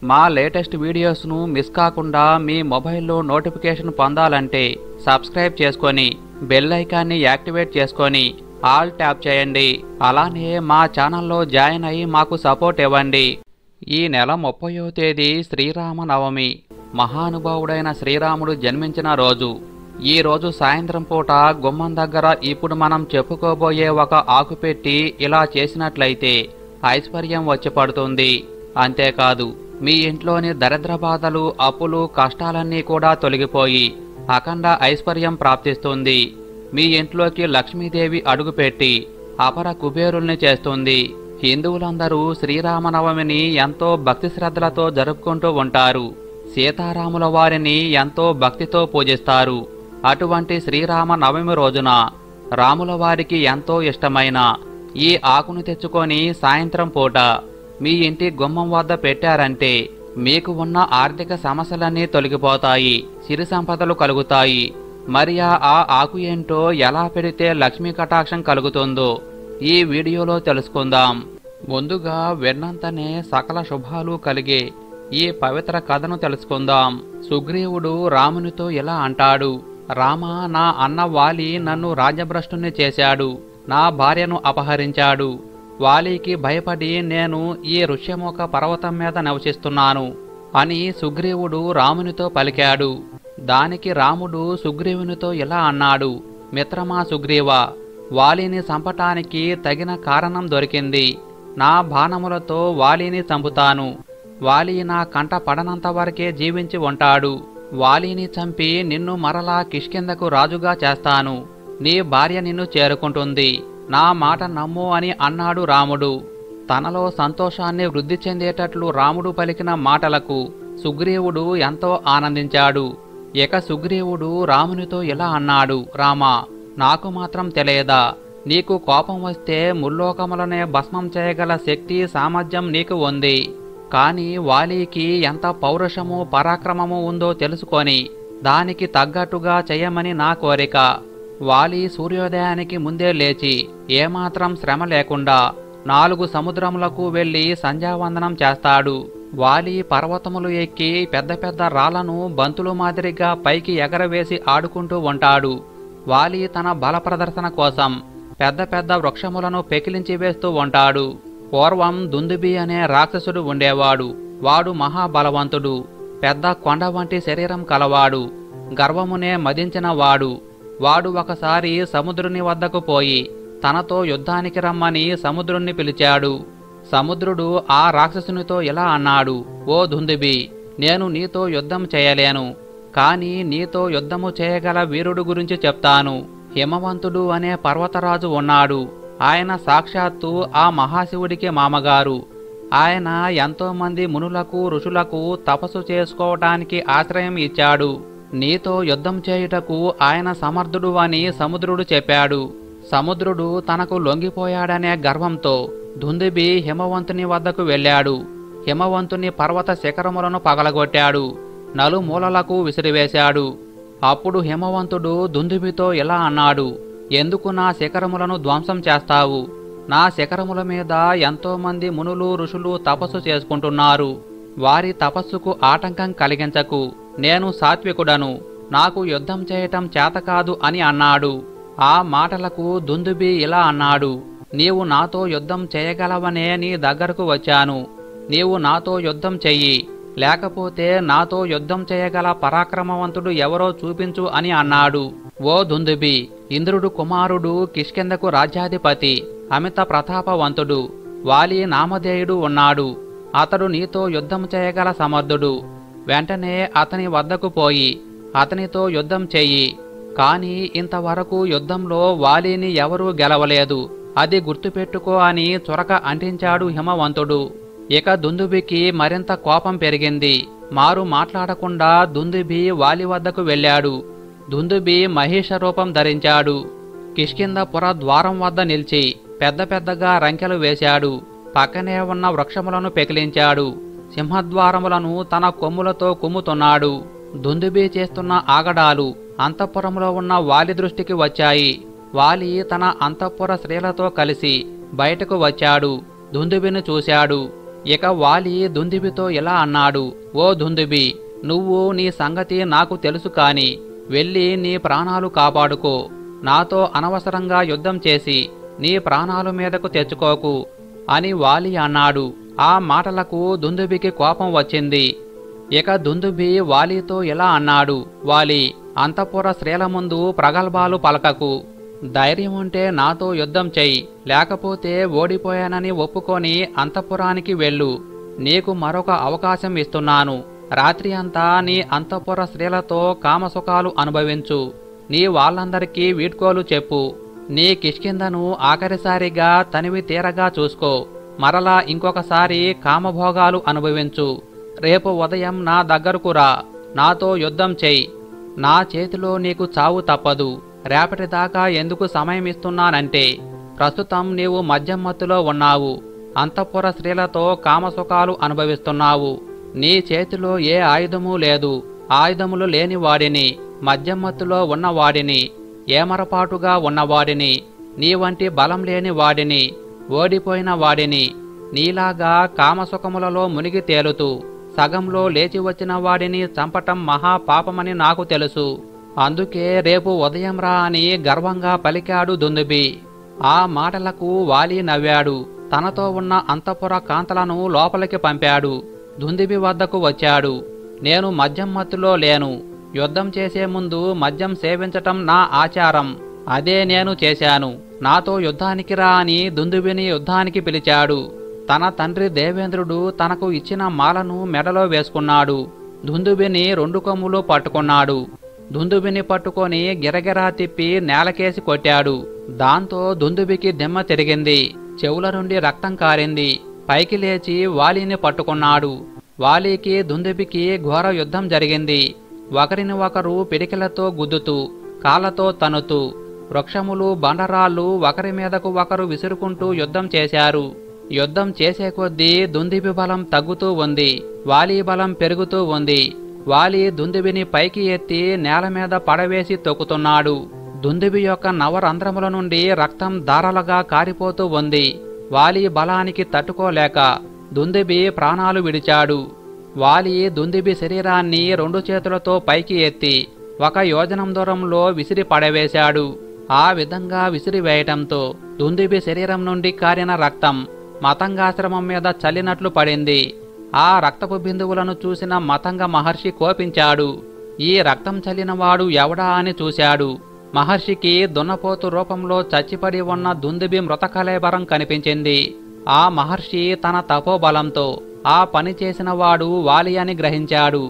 మా latest వీడియోస్ను miss కాకుండా మీ మొబైల్లో నోటిఫికేషన్ పొందాలంటే సబ్స్క్రైబ్ చేసుకొని బెల్ ఐకాన్ని యాక్టివేట్ చేసుకొని ఆల్ ట్యాప్ చేయండి. అలానే మా ఛానల్లో జాయిన్ అయ్యి మాకు సపోర్ట్ ఇవ్వండి. ఈ నెల 30వ తేదీ శ్రీరామనవమి. మహానుభావుడైన శ్రీరాముడు జన్మించిన రోజు. ఈ రోజు సాయంత్రం పూట గుమ్మం దగ్గర ఇప్పుడు మనం చెప్పుకోబోయే ఒక ఆకు పెట్టి ఇలా చేసినట్లయితే ఐశ్వర్యం వచ్చి పడుతుంది. అంతేకాదు మీ ఇంట్లోని దరిద్ర బాధలు, అప్పులు, కష్టాలన్నీ కూడా తొలగిపోయి అఖండ ఐశ్వర్యం ప్రాప్తిస్తుంది. మీ ఇంట్లోకి లక్ష్మీదేవి అడుగుపెట్టి అపర కుబేరుల్ని చేస్తుంది. హిందువులందరూ శ్రీరామనవమిని ఎంతో భక్తి శ్రద్ధలతో జరుపుకుంటూ ఉంటారు. సీతారాముల వారిని ఎంతో భక్తితో పూజిస్తారు. అటువంటి శ్రీరామనవమి రోజున రాముల వారికి ఎంతో ఇష్టమైన ఈ ఆకును తెచ్చుకొని సాయంత్రం పూట మీ ఇంటి గుమ్మం వద్ద పెట్టారంటే మీకు ఉన్న ఆర్థిక సమస్యలన్నీ తొలగిపోతాయి, సిరి సంపదలు కలుగుతాయి. మరి ఆ ఆకు ఏంటో, ఎలా పెడితే లక్ష్మీ కటాక్షం కలుగుతుందో ఈ వీడియోలో తెలుసుకుందాం. ముందుగా విన్నంతనే సకల శుభాలు కలిగే ఈ పవిత్ర కథను తెలుసుకుందాం. సుగ్రీవుడు రామునితో ఇలా అంటాడు: రామా, నా అన్న వాలి నన్ను రాజ్యభ్రష్టుని చేశాడు, నా భార్యను అపహరించాడు. వాలికి భయపడి నేను ఈ ఋష్యముఖ పర్వతం మీద నివసిస్తున్నాను అని సుగ్రీవుడు రామునితో పలికాడు. దానికి రాముడు సుగ్రీవునితో ఇలా అన్నాడు: మిత్రమా సుగ్రీవా, వాలిని చంపటానికి తగిన కారణం దొరికింది. నా బాణములతో వాలిని చంపుతాను. వాలి నా కంట పడనంత వరకే జీవించి ఉంటాడు. వాలిని చంపి నిన్ను మరలా కిష్కిందకు రాజుగా చేస్తాను. నీ భార్య నిన్ను చేరుకుంటుంది. నా మాట నమ్ము అని అన్నాడు రాముడు. తనలో సంతోషాన్ని వృద్ధి చెందేటట్లు రాముడు పలికిన మాటలకు సుగ్రీవుడు ఎంతో ఆనందించాడు. ఇక సుగ్రీవుడు రామునితో ఇలా అన్నాడు: రామా, నాకు మాత్రం తెలియదా? నీకు కోపం వస్తే ముల్లోకములనే భస్మం చేయగల శక్తి, సామర్థ్యం నీకు ఉంది. కాని వాలికి ఎంత పౌరుషము, పరాక్రమము ఉందో తెలుసుకొని దానికి తగ్గట్టుగా చెయ్యమని నా కోరిక. వాలి సూర్యోదయానికి ముందే లేచి ఏమాత్రం శ్రమ లేకుండా 4 సముద్రములకు వెళ్లి సంధ్యావందనం చేస్తాడు. వాలి పర్వతములు ఎక్కి పెద్ద పెద్ద రాళ్లను బంతులు మాదిరిగా పైకి ఎగరవేసి ఆడుకుంటూ ఉంటాడు. వాలి తన బల ప్రదర్శన కోసం పెద్ద పెద్ద వృక్షములను పెకిలించి వేస్తూ ఉంటాడు. పూర్వం దుందుబి అనే రాక్షసుడు ఉండేవాడు. వాడు మహాబలవంతుడు, పెద్ద కొండ వంటి శరీరం కలవాడు, గర్వమునే మదించిన వాడు. వాడు ఒకసారి సముద్రుని వద్దకు పోయి తనతో యుద్ధానికి రమ్మని సముద్రుణ్ణి పిలిచాడు. సముద్రుడు ఆ రాక్షసునితో ఇలా అన్నాడు: ఓ దుందుబి, నేను నీతో యుద్ధం చేయలేను, కాని నీతో యుద్ధము చేయగల వీరుడు గురించి చెప్తాను. హిమవంతుడు అనే పర్వతరాజు ఉన్నాడు. ఆయన సాక్షాత్తు ఆ మహాశివుడికి మామగారు. ఆయన ఎంతోమంది మునులకు, ఋషులకు తపస్సు చేసుకోవటానికి ఆశ్రయం ఇచ్చాడు. నీతో యుద్ధం చేయుటకు ఆయన సమర్థుడు అని సముద్రుడు చెప్పాడు. సముద్రుడు తనకు లొంగిపోయాడనే గర్వంతో దుందుబి హిమవంతుని వద్దకు వెళ్ళాడు. హిమవంతుని పర్వత శిఖరములను పగలగొట్టాడు, నలుమూలలకు విసిరివేశాడు. అప్పుడు హిమవంతుడు దుందుబితో ఇలా అన్నాడు: ఎందుకు నా శిఖరములను ధ్వంసం చేస్తావు? నా శిఖరముల మీద ఎంతోమంది మునులు, ఋషులు తపస్సు చేసుకుంటున్నారు. వారి తపస్సుకు ఆటంకం కలిగించకు. నేను సాత్వికుడను, నాకు యుద్ధం చేయటం చేతకాదు అని అన్నాడు. ఆ మాటలకు దుందుబి ఇలా అన్నాడు: నీవు నాతో యుద్ధం చేయగలవనే నీ దగ్గరకు వచ్చాను. నీవు నాతో యుద్ధం చెయ్యి, లేకపోతే నాతో యుద్ధం చేయగల పరాక్రమవంతుడు ఎవరో చూపించు అని అన్నాడు. ఓ దుందుబి, ఇంద్రుడు కుమారుడు, కిష్కిందకు రాజ్యాధిపతి, అమిత ప్రతాపవంతుడు, వాలి నామధేయుడు ఉన్నాడు. అతడు నీతో యుద్ధం చేయగల సమర్థుడు. వెంటనే అతని వద్దకు పోయి అతనితో యుద్ధం చెయ్యి. కాని ఇంతవరకు యుద్ధంలో వాలిని ఎవరూ గెలవలేదు, అది గుర్తుపెట్టుకో అని చురక అంటించాడు హిమవంతుడు. ఇక దుందుబికి మరింత కోపం పెరిగింది. మారు మాట్లాడకుండా దుందుబి వాలి వద్దకు వెళ్ళాడు. దుందుబి మహిష రూపం ధరించాడు. కిష్కిందపుర ద్వారం వద్ద నిలిచి పెద్ద పెద్దగా రంకెలు వేశాడు. పక్కనే ఉన్న వృక్షములను పెకిలించాడు. సింహద్వారములను తన కొమ్ములతో కుమ్ముతున్నాడు. దుందుబి చేస్తున్న ఆగడాలు అంతఃపురంలో ఉన్న వాలి దృష్టికి వచ్చాయి. వాలి తన అంతఃపుర స్త్రీలతో కలిసి బయటకు వచ్చాడు. దుందుబిని చూశాడు. ఇక వాలి దుందుబితో ఇలా అన్నాడు, ఓ దుందుబి, నువ్వు నీ సంగతి నాకు తెలుసు కాని వెళ్ళి నీ ప్రాణాలు కాపాడుకో. నాతో అనవసరంగా యుద్ధం చేసి నీ ప్రాణాలు మీదకు తెచ్చుకోకు అని వాలి అన్నాడు. ఆ మాటలకు దుందుబికి కోపం వచ్చింది. ఇక దుందుబి వాలితో ఇలా అన్నాడు, వాలి, అంతఃపుర స్త్రీల ముందు ప్రగల్భాలు పలకకు. ధైర్యం ఉంటే నాతో యుద్ధం చెయ్యి, లేకపోతే ఓడిపోయానని ఒప్పుకొని అంతఃపురానికి వెళ్ళు. నీకు మరొక అవకాశం ఇస్తున్నాను. రాత్రి అంతా నీ అంతఃపుర స్త్రీలతో కామసుఖాలు అనుభవించు. నీ వాళ్ళందరికీ వీడ్కోలు చెప్పు. నీ కిష్కిందను ఆఖరిసారిగా తనివి తీరగా చూసుకో. మరలా ఇంకొకసారి కామభోగాలు అనుభవించు. రేపు ఉదయం నా దగ్గరకు రా, నాతో యుద్ధం చెయ్యి. నా చేతిలో నీకు చావు తప్పదు. రేపటిదాకా ఎందుకు సమయం ఇస్తున్నానంటే ప్రస్తుతం నీవు మద్యం మత్తులో ఉన్నావు. అంతఃపుర స్త్రీలతో కామసుఖాలు అనుభవిస్తున్నావు. నీ చేతిలో ఏ ఆయుధమూ లేదు. ఆయుధములు లేని వాడిని, మద్యం మత్తులో ఉన్నవాడిని, ఏమరపాటుగా ఉన్నవాడిని, నీ వంటి బలం లేని వాడిని, ఓడిపోయిన వాడిని, నీలాగా కామసుఖములలో మునిగి తేలుతూ సగంలో లేచి వచ్చిన వాడిని చంపటం మహాపాపమని నాకు తెలుసు. అందుకే రేపు ఉదయం రా అని గర్వంగా పలికాడు దుందుబి. ఆ మాటలకు వాలి నవ్వాడు. తనతో ఉన్న అంతఃపుర కాంతలను లోపలికి పంపాడు. దుందుబి వద్దకు వచ్చాడు. నేను మద్యం మత్తులో లేను. యుద్ధం చేసే ముందు మద్యం సేవించటం నా ఆచారం. అదే నేను చేశాను. నాతో యుద్ధానికి రా అని దుందుబిని యుద్ధానికి పిలిచాడు. తన తండ్రి దేవేంద్రుడు తనకు ఇచ్చిన మాలను మెడలో వేసుకున్నాడు. దుందుబిని 2 కొమ్ములు పట్టుకున్నాడు. దుందుబిని పట్టుకొని గిరగిరా తిప్పి నేలకేసి కొట్టాడు. దాంతో దుందుబికి దిమ్మ తిరిగింది. చెవుల నుండి రక్తం కారింది. పైకి లేచి వాలిని పట్టుకున్నాడు. వాలికి దుందుబికి ఘోర యుద్ధం జరిగింది. ఒకరిని ఒకరు పిడికిలతో గుద్దుతూ, కాళ్ళతో తన్నుతూ, వృక్షములు బండరాళ్ళు ఒకరి మీదకు ఒకరు విసురుకుంటూ యుద్ధం చేశారు. యుద్ధం చేసే కొద్దీ దుందుబి బలం తగ్గుతూ ఉంది. వాలి బలం పెరుగుతూ ఉంది. వాలి దుందుబిని పైకి ఎత్తి నేల మీద పడవేసి తొక్కుతున్నాడు. దుందుబి యొక్క నవరంధ్రముల నుండి రక్తం ధారలుగా కారిపోతూ ఉంది. వాలి బలానికి తట్టుకోలేక దుందుబి ప్రాణాలు విడిచాడు. వాలి దుందుబి శరీరాన్ని 2 చేతులతో పైకి ఎత్తి 1 యోజనం దూరంలో విసిరి పడవేశాడు. ఆ విధంగా విసిరివేయటంతో దుందుబి శరీరం నుండి కారిన రక్తం మతంగాశ్రమం మీద చల్లినట్లు పడింది. ఆ రక్తపు బిందువులను చూసిన మతంగ మహర్షి కోపించాడు. ఈ రక్తం చల్లినవాడు ఎవడా అని చూశాడు. మహర్షికి దున్నపోతు రూపంలో చచ్చిపడి ఉన్న దుందుబి మృతకళేబరం కనిపించింది. ఆ మహర్షి తన తపోబలంతో ఆ పని చేసిన వాడు వాలి అని గ్రహించాడు.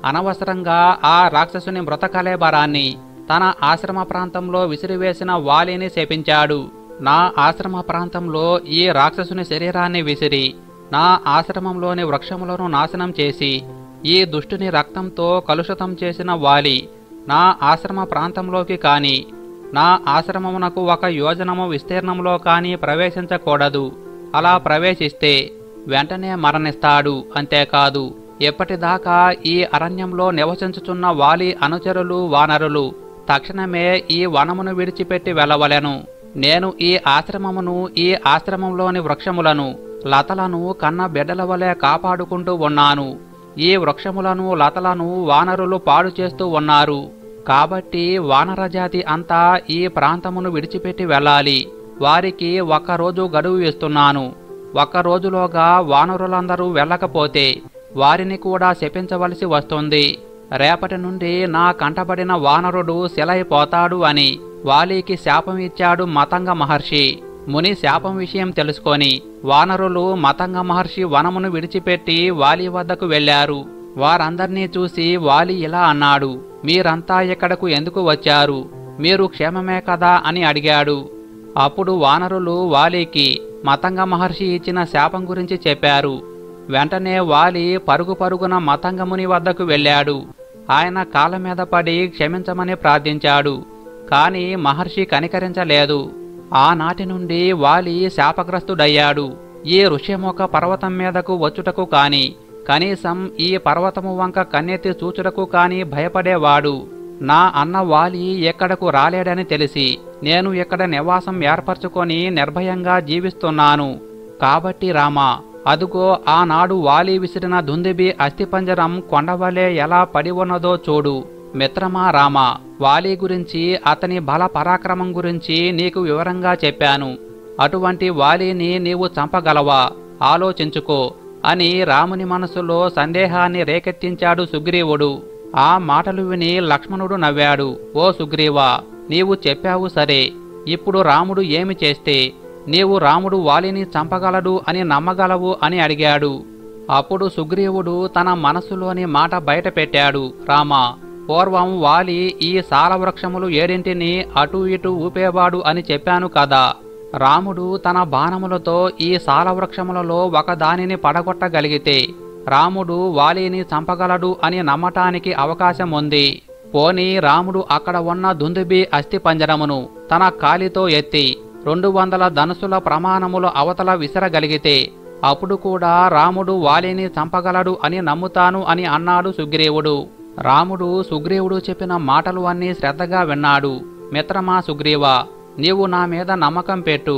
అనవసరంగా ఆ రాక్షసుని మృతకళేబరాన్ని తన ఆశ్రమ ప్రాంతంలో విసిరివేసిన వాలిని శపించాడు. నా ఆశ్రమ ప్రాంతంలో ఈ రాక్షసుని శరీరాన్ని విసిరి నా ఆశ్రమంలోని వృక్షములను నాశనం చేసి ఈ దుష్టుని రక్తంతో కలుషితం చేసిన వాలి నా ఆశ్రమ ప్రాంతంలోకి కాని నా ఆశ్రమమునకు 1 యోజనము విస్తీర్ణంలో కాని ప్రవేశించకూడదు. అలా ప్రవేశిస్తే వెంటనే మరణిస్తాడు. అంతేకాదు, ఎప్పటిదాకా ఈ అరణ్యంలో నివసించుచున్న వాలి అనుచరులు వానరులు తక్షణమే ఈ వనమును విడిచిపెట్టి వెళ్ళవలెను. నేను ఈ ఆశ్రమమును, ఈ ఆశ్రమంలోని వృక్షములను, లతలను కన్న బిడ్డల వలె కాపాడుకుంటూ ఉన్నాను. ఈ వృక్షములను, లతలను వానరులు పాడు చేస్తూ ఉన్నారు. కాబట్టి వానరజాతి అంతా ఈ ప్రాంతమును విడిచిపెట్టి వెళ్ళాలి. వారికి 1 రోజు గడువు ఇస్తున్నాను. 1 రోజులోగా వానరులందరూ వెళ్ళకపోతే వారిని కూడా శపించవలసి వస్తుంది. రేపటి నుండి నా కంటబడిన వానరుడు శిలైపోతాడు అని వాలికి శాపం ఇచ్చాడు మతంగ మహర్షి. ముని శాపం విషయం తెలుసుకొని వానరులు మతంగ మహర్షి వనమును విడిచిపెట్టి వాలి వద్దకు వెళ్లారు. వారందర్నీ చూసి వాలి ఇలా అన్నాడు, మీరంతా ఇక్కడకు ఎందుకు వచ్చారు? మీరు క్షేమమే కదా అని అడిగాడు. అప్పుడు వానరులు వాలికి మతంగ మహర్షి ఇచ్చిన శాపం గురించి చెప్పారు. వెంటనే వాలి పరుగు పరుగున మతంగముని వద్దకు వెళ్ళాడు. ఆయన కాళ్ళ మీద పడి క్షమించమని ప్రార్థించాడు. కాని మహర్షి కనికరించలేదు. ఆనాటి నుండి వాలి శాపగ్రస్తుడయ్యాడు. ఈ ఋష్యముఖ పర్వతం మీదకు వచ్చుటకు కాని, కనీసం ఈ పర్వతము వంక కన్నెత్తి చూచుటకు కాని భయపడేవాడు. నా అన్న వాలి ఎక్కడకు రాలేడని తెలిసి నేను ఇక్కడ నివాసం ఏర్పరచుకొని నిర్భయంగా జీవిస్తున్నాను. కాబట్టి రామా, అదుగో ఆనాడు వాలి విసిరిన దుందుబి అస్థిపంజరం కొండవలే ఎలా పడి ఉన్నదో చూడు. మిత్రమా రామ, వాలి గురించి, అతని బల పరాక్రమం గురించి నీకు వివరంగా చెప్పాను. అటువంటి వాలిని నీవు చంపగలవా? ఆలోచించుకో అని రాముని మనసులో సందేహాన్ని రేకెత్తించాడు సుగ్రీవుడు. ఆ మాటలు విని లక్ష్మణుడు నవ్వాడు. ఓ సుగ్రీవా, నీవు చెప్పావు సరే. ఇప్పుడు రాముడు ఏమి చేస్తే నీవు రాముడు వాలిని చంపగలడు అని నమ్మగలవు అని అడిగాడు. అప్పుడు సుగ్రీవుడు తన మనసులోని మాట బయట పెట్టాడు. రామా, పూర్వం వాలి ఈ సాలవృక్షములు 7 అటూ ఇటూ ఊపేవాడు అని చెప్పాను కదా. రాముడు తన బాణములతో ఈ సాలవృక్షములలో ఒకదానిని పడగొట్టగలిగితే రాముడు వాలిని చంపగలడు అని నమ్మటానికి అవకాశం ఉంది. పోనీ రాముడు అక్కడ ఉన్న దుందుబి అస్థిపంజరమును తన కాలితో ఎత్తి 200 ధనుసుల ప్రమాణములు అవతల విసరగలిగితే అప్పుడు కూడా రాముడు వాలిని చంపగలడు అని నమ్ముతాను అని అన్నాడు సుగ్రీవుడు. రాముడు సుగ్రీవుడు చెప్పిన మాటలు అన్నీ శ్రద్ధగా విన్నాడు. మిత్రమా సుగ్రీవా, నీవు నా మీద నమ్మకం పెట్టు.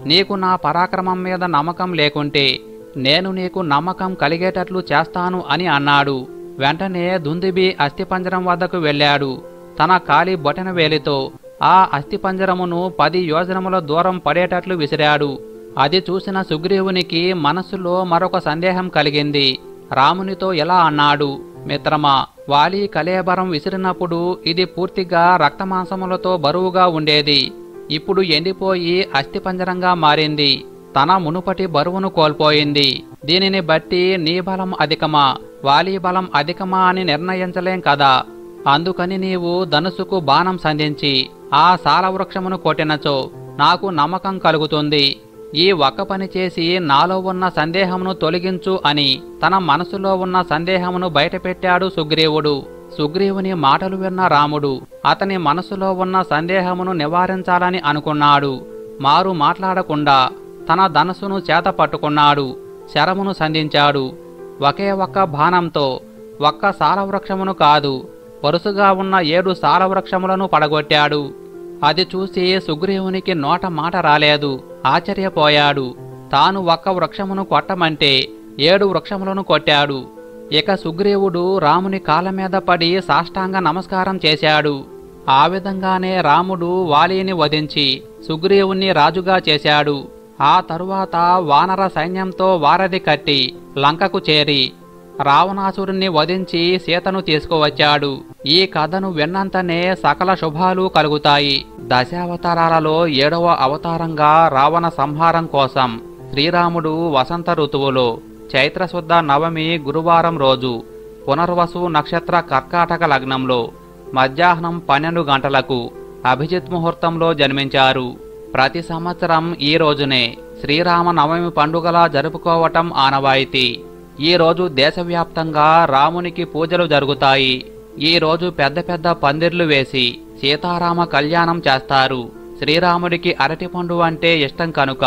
నీకు నా పరాక్రమం మీద నమ్మకం లేకుంటే నేను నీకు నమ్మకం కలిగేటట్లు చేస్తాను అని అన్నాడు. వెంటనే దుందుబి అస్థిపంజరం వద్దకు వెళ్ళాడు. తన కాలి బొటన వేలితో ఆ అస్థిపంజరమును 10 యోజనముల దూరం పడేటట్లు విసిరాడు. అది చూసిన సుగ్రీవునికి మనస్సులో మరొక సందేహం కలిగింది. రామునితో ఎలా అన్నాడు, మిత్రమా, వాలి కళేబరం విసిరినప్పుడు ఇది పూర్తిగా రక్తమాంసములతో బరువుగా ఉండేది. ఇప్పుడు ఎండిపోయి అస్థిపంజరంగా మారింది. తన మునుపటి బరువును కోల్పోయింది. దీనిని బట్టి నీ బలం అధికమా, వాలి బలం అధికమా అని నిర్ణయించలేం కదా. అందుకని నీవు ధనుసుకు బాణం సంధించి ఆ సాలవృక్షమును కొట్టినచో నాకు నమ్మకం కలుగుతుంది. ఈ ఒక్క పని చేసి నాలో ఉన్న సందేహమును తొలగించు అని తన మనసులో ఉన్న సందేహమును బయటపెట్టాడు సుగ్రీవుడు. సుగ్రీవుని మాటలు విన్న రాముడు అతని మనసులో ఉన్న సందేహమును నివారించాలని అనుకున్నాడు. మారు మాట్లాడకుండా తన ధనుసును చేత పట్టుకున్నాడు. శరమును సంధించాడు. ఒకే ఒక్క బాణంతో ఒక్క సాలవృక్షమును కాదు, వరుసగా ఉన్న 7 సాలవృక్షములను పడగొట్టాడు. అది చూసి సుగ్రీవునికి నోట మాట రాలేదు. ఆశ్చర్యపోయాడు. తాను ఒక్క వృక్షమును కొట్టమంటే 7 వృక్షములను కొట్టాడు. ఇక సుగ్రీవుడు రాముని కాళ్ళ మీద పడి సాష్టాంగ నమస్కారం చేశాడు. ఆ విధంగానే రాముడు వాలిని వధించి సుగ్రీవుణ్ణి రాజుగా చేశాడు. ఆ తరువాత వానర సైన్యంతో వారధి కట్టి లంకకు చేరి రావణాసురుణ్ణి వధించి సీతను తీసుకువచ్చాడు. ఈ కథను విన్నంతనే సకల శుభాలు కలుగుతాయి. దశావతారాలలో 7వ అవతారంగా రావణ సంహారం కోసం శ్రీరాముడు వసంత ఋతువులో చైత్రశుద్ధ నవమి గురువారం రోజు పునర్వసు నక్షత్ర కర్కాటక లగ్నంలో మధ్యాహ్నం 12 గంటలకు అభిజిత్ ముహూర్తంలో జన్మించారు. ప్రతి సంవత్సరం ఈ రోజునే శ్రీరామనవమి పండుగలా జరుపుకోవటం ఆనవాయితీ. ఈ రోజు దేశవ్యాప్తంగా రామునికి పూజలు జరుగుతాయి. ఈ రోజు పెద్ద పెద్ద పందిర్లు వేసి సీతారామ కళ్యాణం చేస్తారు. శ్రీరాముడికి అరటిపండు అంటే ఇష్టం కనుక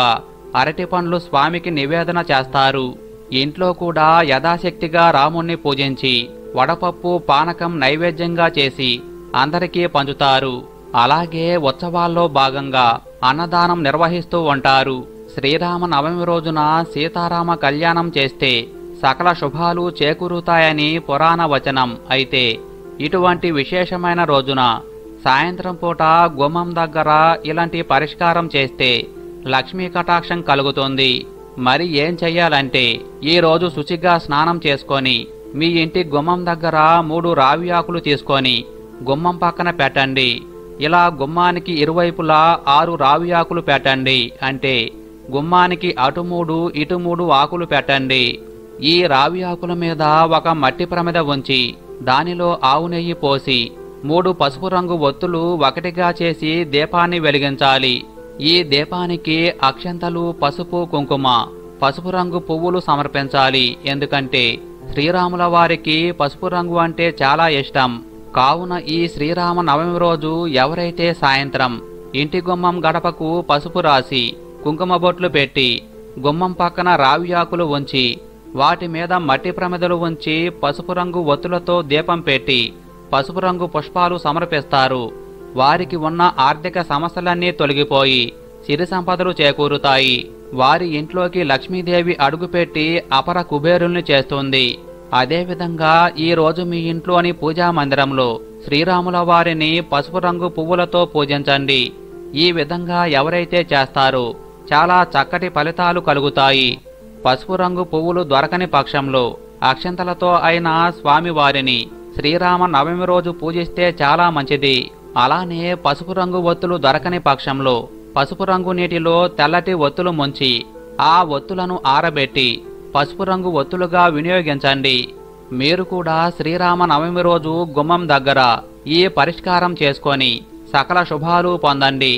అరటిపండ్లు స్వామికి నివేదన చేస్తారు. ఇంట్లో కూడా యథాశక్తిగా రాముణ్ణి పూజించి వడపప్పు పానకం నైవేద్యంగా చేసి అందరికీ పంచుతారు. అలాగే ఉత్సవాల్లో భాగంగా అన్నదానం నిర్వహిస్తూ ఉంటారు. శ్రీరామ నవమి రోజున సీతారామ కళ్యాణం చేస్తే సకల శుభాలు చేకూరుతాయని పురాణ వచనం. అయితే ఇటువంటి విశేషమైన రోజున సాయంత్రం పూట గుమ్మం దగ్గర ఇలాంటి పరిష్కారం చేస్తే లక్ష్మీ కటాక్షం కలుగుతుంది. మరి ఏం చెయ్యాలంటే ఈ రోజు శుచిగా స్నానం చేసుకొని మీ ఇంటి గుమ్మం దగ్గర 3 రావి ఆకులు తీసుకొని గుమ్మం పక్కన పెట్టండి. ఇలా గుమ్మానికి ఇరువైపులా 6 రావి ఆకులు పెట్టండి. అంటే గుమ్మానికి అటు 3 ఇటు 3 ఆకులు పెట్టండి. ఈ రావి ఆకుల మీద ఒక మట్టి ప్రమిద ఉంచి దానిలో ఆవు నెయ్యి పోసి 3 పసుపు రంగు ఒత్తులు ఒకటిగా చేసి దీపాన్ని వెలిగించాలి. ఈ దీపానికి అక్షంతలు, పసుపు, కుంకుమ, పసుపు రంగు పువ్వులు సమర్పించాలి. ఎందుకంటే శ్రీరాముల వారికి పసుపు రంగు అంటే చాలా ఇష్టం. కావున ఈ శ్రీరామ నవమి రోజు ఎవరైతే సాయంత్రం ఇంటి గుమ్మం గడపకు పసుపు రాసి కుంకుమ బొట్లు పెట్టి గుమ్మం పక్కన రావి ఆకులు ఉంచి వాటి మీద మట్టి ప్రమిదలు ఉంచి పసుపు రంగు ఒత్తులతో దీపం పెట్టి పసుపు రంగు పుష్పాలు సమర్పిస్తారు. వారికి ఉన్న ఆర్థిక సమస్యలన్నీ తొలగిపోయి సిరి సంపదలు చేకూరుతాయి. వారి ఇంట్లోకి లక్ష్మీదేవి అడుగుపెట్టి అపర కుబేరుల్ని చేస్తుంది. అదేవిధంగా ఈ రోజు మీ ఇంట్లోని పూజా మందిరంలో శ్రీరాముల వారిని పసుపు రంగు పువ్వులతో పూజించండి. ఈ విధంగా ఎవరైతే చేస్తారో చాలా చక్కటి ఫలితాలు కలుగుతాయి. పసుపు రంగు పువ్వులు దొరకని పక్షంలో అక్షంతలతో అయిన స్వామివారిని శ్రీరామ నవమి రోజు పూజిస్తే చాలా మంచిది. అలానే పసుపు రంగు ఒత్తులు దొరకని పక్షంలో పసుపు రంగు నీటిలో తెల్లటి ఒత్తులు ముంచి ఆ ఒత్తులను ఆరబెట్టి పసుపు రంగు ఒత్తులుగా వినియోగించండి. మీరు కూడా శ్రీరామ నవమి రోజు గుమ్మం దగ్గర ఈ పరిష్కారం చేసుకొని సకల శుభాలు పొందండి.